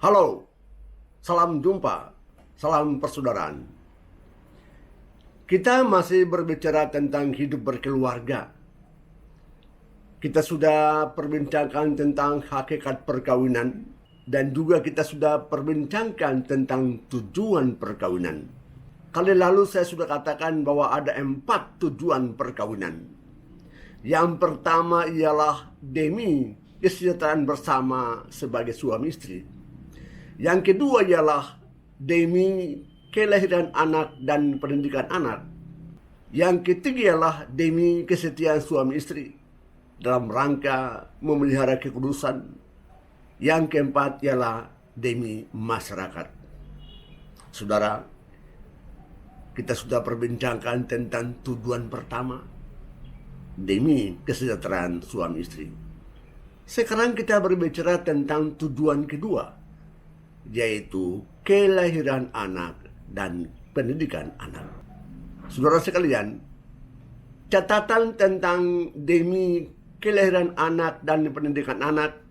Halo, salam jumpa, salam persaudaraan. Kita masih berbicara tentang hidup berkeluarga. Kita sudah perbincangkan tentang hakikat perkawinan dan juga kita sudah perbincangkan tentang tujuan perkawinan. Kali lalu saya sudah katakan bahwa ada 4 tujuan perkawinan. Yang pertama ialah demi kesejahteraan bersama sebagai suami istri. Yang kedua ialah demi kelahiran anak dan pendidikan anak. Yang ketiga ialah demi kesetiaan suami istri dalam rangka memelihara kekudusan. Yang keempat ialah demi masyarakat. Saudara, kita sudah perbincangkan tentang tujuan pertama, demi kesejahteraan suami istri. Sekarang kita berbicara tentang tujuan kedua, yaitu kelahiran anak dan pendidikan anak. Saudara sekalian, catatan tentang demi kelahiran anak dan pendidikan anak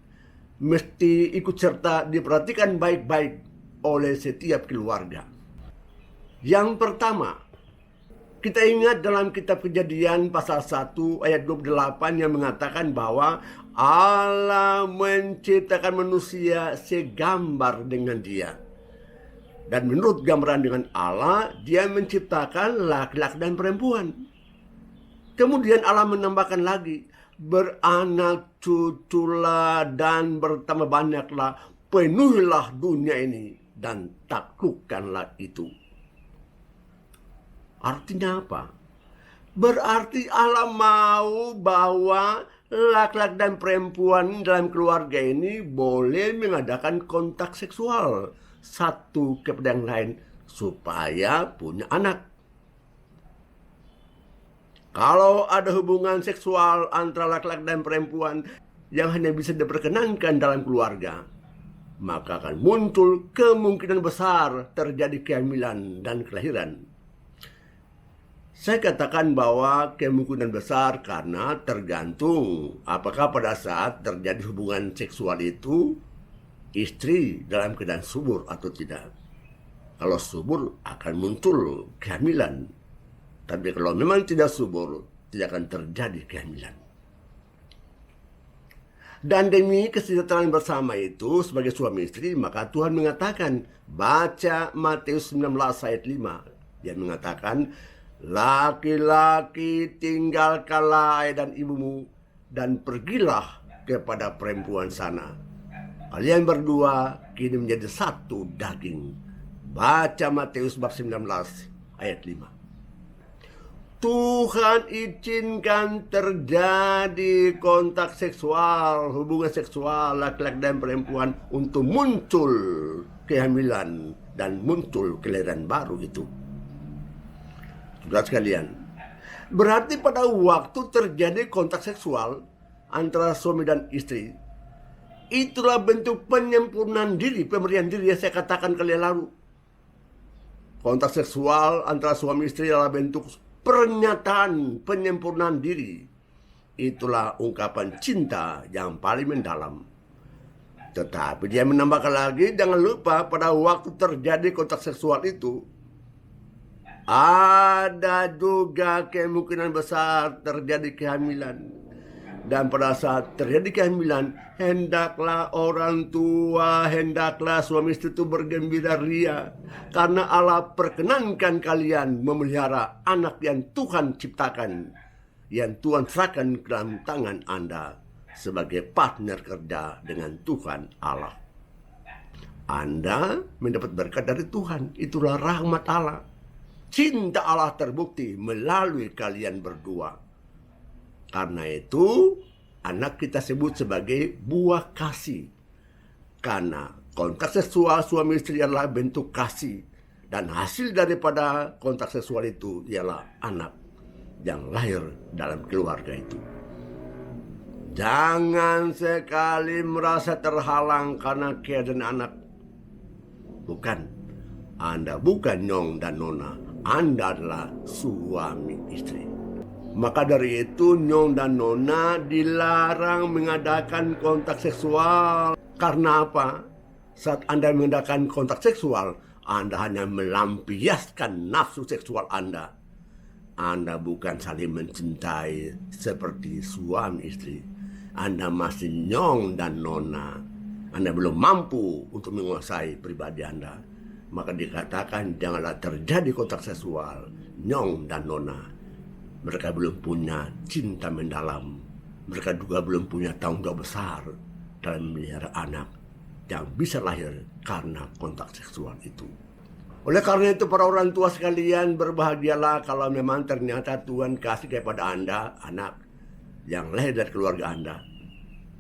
mesti ikut serta diperhatikan baik-baik oleh setiap keluarga. Yang pertama, kita ingat dalam kitab Kejadian pasal 1 ayat 28 yang mengatakan bahwa Allah menciptakan manusia segambar dengan dia. Dan menurut gambaran dengan Allah, dia menciptakan laki-laki dan perempuan. Kemudian Allah menambahkan lagi, beranak cuculah dan bertambah banyaklah, penuhilah dunia ini dan taklukkanlah itu. Artinya apa? Berarti Allah mau bahwa laki-laki dan perempuan dalam keluarga ini boleh mengadakan kontak seksual satu kepada yang lain supaya punya anak. Kalau ada hubungan seksual antara laki-laki dan perempuan yang hanya bisa diperkenankan dalam keluarga, maka akan muncul kemungkinan besar terjadi kehamilan dan kelahiran. Saya katakan bahwa kemungkinan besar karena tergantung apakah pada saat terjadi hubungan seksual itu istri dalam keadaan subur atau tidak. Kalau subur akan muncul kehamilan. Tapi kalau memang tidak subur, tidak akan terjadi kehamilan. Dan demi kesejahteraan bersama itu sebagai suami istri, maka Tuhan mengatakan, baca Matius 19 ayat 5, yang mengatakan, laki-laki tinggalkanlah ayah dan ibumu dan pergilah kepada perempuan sana. Kalian berdua kini menjadi satu daging. Baca Matius bab 19 ayat 5. Tuhan izinkan terjadi kontak seksual, hubungan seksual laki-laki dan perempuan untuk muncul kehamilan dan muncul kelahiran baru itu. Saudara sekalian, berarti pada waktu terjadi kontak seksual antara suami dan istri, itulah bentuk penyempurnaan diri, pemberian diri yang saya katakan kali lalu. Kontak seksual antara suami istri adalah bentuk pernyataan penyempurnaan diri. Itulah ungkapan cinta yang paling mendalam. Tetapi dia menambahkan lagi, jangan lupa pada waktu terjadi kontak seksual itu, ada juga kemungkinan besar terjadi kehamilan. Dan pada saat terjadi kehamilan, hendaklah orang tua, hendaklah suami istri itu bergembira ria. Karena Allah perkenankan kalian memelihara anak yang Tuhan ciptakan, yang Tuhan serahkan ke dalam tangan Anda sebagai partner kerja dengan Tuhan Allah. Anda mendapat berkat dari Tuhan, itulah rahmat Allah. Cinta Allah terbukti melalui kalian berdua. Karena itu, anak kita sebut sebagai buah kasih. Karena kontak seksual suami istri adalah bentuk kasih. Dan hasil daripada kontak seksual itu ialah anak yang lahir dalam keluarga itu. Jangan sekali merasa terhalang karena keadaan anak. Bukan. Anda bukan nyong dan nona. Anda adalah suami istri. Maka dari itu nyong dan nona dilarang mengadakan kontak seksual. Karena apa? Saat Anda mengadakan kontak seksual, Anda hanya melampiaskan nafsu seksual Anda. Anda bukan saling mencintai seperti suami istri. Anda masih nyong dan nona. Anda belum mampu untuk menguasai pribadi Anda. Maka dikatakan janganlah terjadi kontak seksual nyong dan nona. Mereka belum punya cinta mendalam. Mereka juga belum punya tanggung jawab besar dalam memelihara anak yang bisa lahir karena kontak seksual itu. Oleh karena itu para orang tua sekalian, berbahagialah kalau memang ternyata Tuhan kasih kepada Anda anak yang lahir dari keluarga Anda.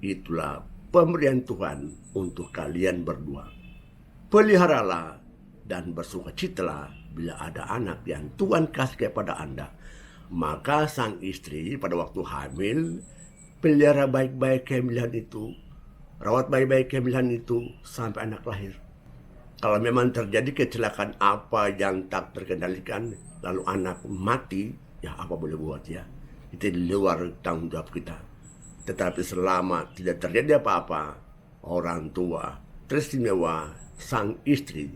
Itulah pemberian Tuhan untuk kalian berdua. Peliharalah dan bersukacitalah bila ada anak yang Tuhan kasih kepada Anda. Maka sang istri pada waktu hamil, pelihara baik-baik kehamilan itu, rawat baik-baik kehamilan itu sampai anak lahir. Kalau memang terjadi kecelakaan apa yang tak terkendalikan, lalu anak mati, ya apa boleh buat ya. Itu di luar tanggung jawab kita. Tetapi selama tidak terjadi apa-apa, orang tua, teristimewa sang istri,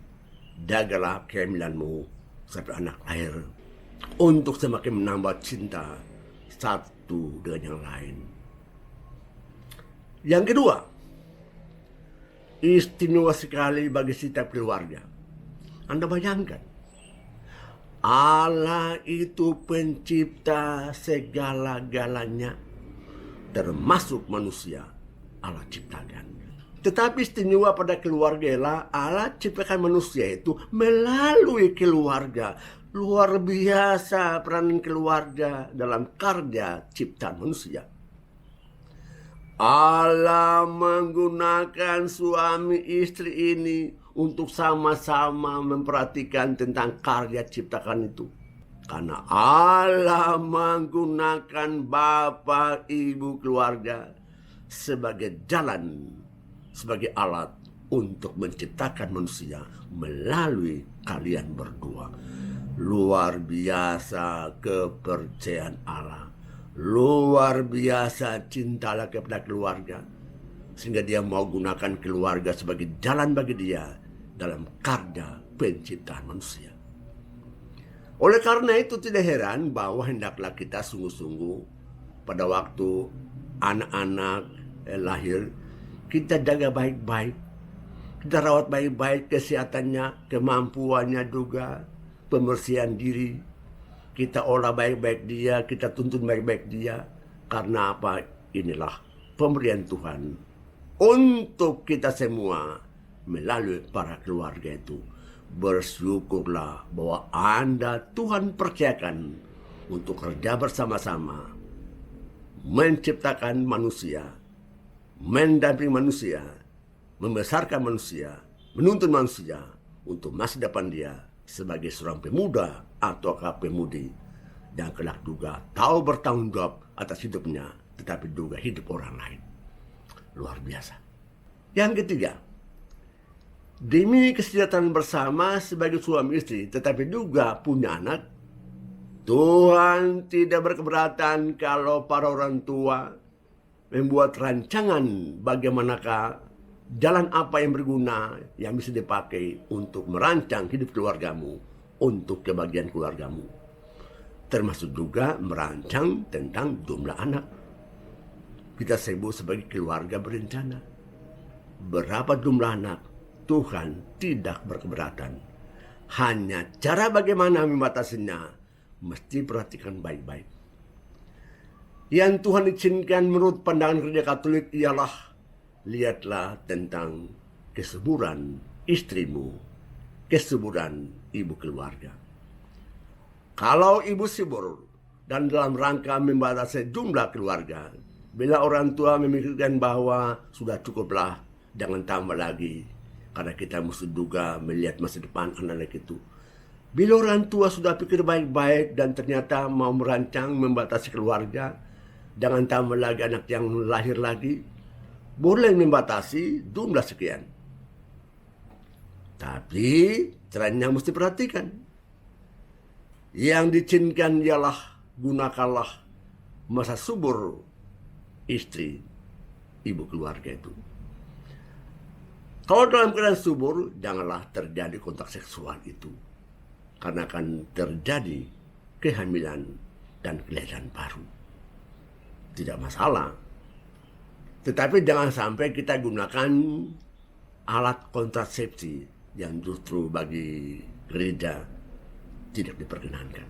jagalah kehamilanmu sampai anak lahir. Untuk semakin menambah cinta satu dengan yang lain. Yang kedua, istimewa sekali bagi setiap keluarga. Anda bayangkan, Allah itu pencipta segala-galanya, termasuk manusia Allah ciptakan. Tetapi istimewa pada keluarga ialah Allah ciptakan manusia itu melalui keluarga. Luar biasa peranan keluarga dalam karya ciptaan manusia. Allah menggunakan suami istri ini untuk sama-sama memperhatikan tentang karya ciptakan itu. Karena Allah menggunakan bapak ibu keluarga sebagai jalan, sebagai alat untuk menciptakan manusia melalui kalian berdua. Luar biasa kepercayaan Allah. Luar biasa cinta Allah kepada keluarga. Sehingga dia mau gunakan keluarga sebagai jalan bagi dia dalam karya penciptaan manusia. Oleh karena itu tidak heran bahwa hendaklah kita sungguh-sungguh pada waktu anak-anak lahir, kita jaga baik-baik. Kita rawat baik-baik kesehatannya, kemampuannya juga, pembersihan diri. Kita olah baik-baik dia, kita tuntun baik-baik dia. Karena apa? Inilah pemberian Tuhan untuk kita semua melalui para keluarga itu. Bersyukurlah bahwa Anda Tuhan percayakan untuk kerja bersama-sama, menciptakan manusia, mendampingi manusia, membesarkan manusia, menuntun manusia untuk masa depan dia sebagai seorang pemuda atau pemudi yang kelak juga tahu bertanggung jawab atas hidupnya, tetapi juga hidup orang lain. Luar biasa. Yang ketiga, demi kesejahteraan bersama sebagai suami istri, tetapi juga punya anak, Tuhan tidak berkeberatan kalau para orang tua membuat rancangan bagaimanakah jalan apa yang berguna yang bisa dipakai untuk merancang hidup keluargamu, untuk kebahagiaan keluargamu. Termasuk juga merancang tentang jumlah anak. Kita sebut sebagai keluarga berencana. Berapa jumlah anak? Tuhan tidak berkeberatan. Hanya cara bagaimana membatasinya mesti perhatikan baik-baik. Yang Tuhan izinkan menurut pandangan gereja Katolik ialah lihatlah tentang kesuburan istrimu, kesuburan ibu keluarga. Kalau ibu subur dan dalam rangka membatasi jumlah keluarga, bila orang tua memikirkan bahwa sudah cukuplah, jangan tambah lagi, karena kita mesti juga melihat masa depan anak-anak itu. Bila orang tua sudah pikir baik-baik dan ternyata mau merancang membatasi keluarga, jangan tambah lagi anak yang lahir lagi, boleh membatasi jumlah sekian. Tapi caranya mesti perhatikan. Yang diizinkan ialah gunakanlah masa subur istri, ibu keluarga itu. Kalau dalam keadaan subur, janganlah terjadi kontak seksual itu. Karena akan terjadi kehamilan dan kelahiran baru. Tidak masalah. Tetapi jangan sampai kita gunakan alat kontrasepsi yang justru bagi gereja tidak diperkenankan.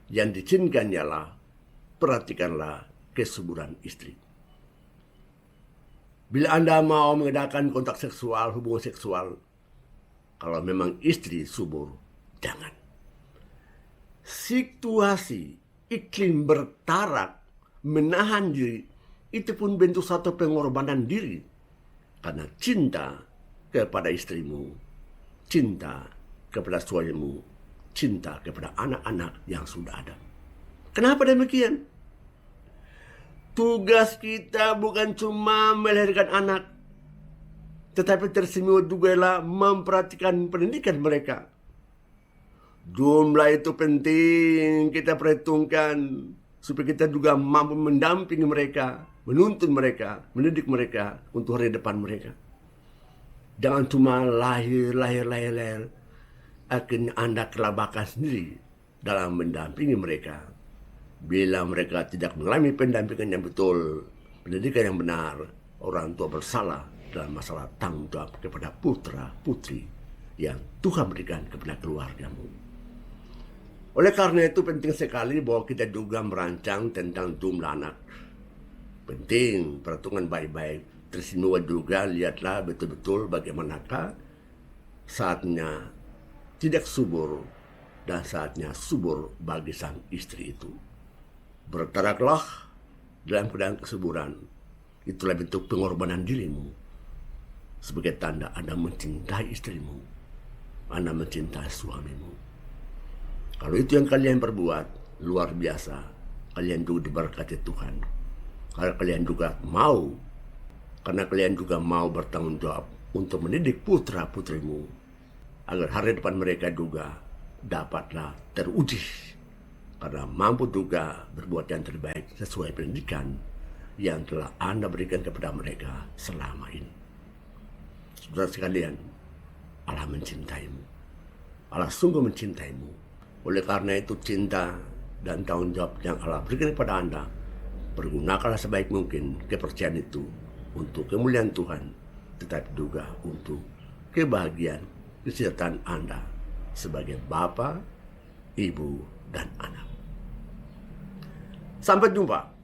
Yang diizinkan ialah perhatikanlah kesuburan istri. Bila Anda mau mengadakan kontak seksual, hubungan seksual, kalau memang istri subur, jangan. Situasi, iklim bertarak, menahan diri, itu pun bentuk satu pengorbanan diri. Karena cinta kepada istrimu, cinta kepada suamimu, cinta kepada anak-anak yang sudah ada. Kenapa demikian? Tugas kita bukan cuma melahirkan anak, tetapi tersenyum juga lah memperhatikan pendidikan mereka. Jumlah itu penting kita perhitungkan supaya kita juga mampu mendampingi mereka, menuntun mereka, mendidik mereka untuk hari depan mereka. Jangan cuma lahir. Akhirnya Anda kelabakan sendiri dalam mendampingi mereka. Bila mereka tidak mengalami pendampingan yang betul, pendidikan yang benar, orang tua bersalah dalam masalah tanggung jawab kepada putra putri yang Tuhan berikan kepada keluargamu. Oleh karena itu penting sekali bahwa kita juga merancang tentang jumlah anak. Penting, perhitungan baik-baik. Tersinua juga, lihatlah betul-betul bagaimanakah saatnya tidak subur dan saatnya subur bagi sang istri itu. Bertaraklah dalam keadaan kesuburan. Itulah bentuk pengorbanan dirimu. Sebagai tanda Anda mencintai istrimu. Anda mencintai suamimu. Kalau itu yang kalian perbuat, luar biasa. Kalian juga diberkati Tuhan. Karena kalian juga mau. Karena kalian juga mau bertanggung jawab untuk mendidik putra-putrimu. Agar hari depan mereka juga dapatlah teruji. Karena mampu juga berbuat yang terbaik sesuai pendidikan yang telah Anda berikan kepada mereka selama ini. Saudara sekalian, Allah mencintaimu. Allah sungguh mencintaimu. Oleh karena itu cinta dan tanggung jawab yang Allah berikan kepada Anda, pergunakanlah sebaik mungkin kepercayaan itu untuk kemuliaan Tuhan, tetapi juga untuk kebahagiaan kesejahteraan Anda sebagai bapa, ibu, dan anak. Sampai jumpa.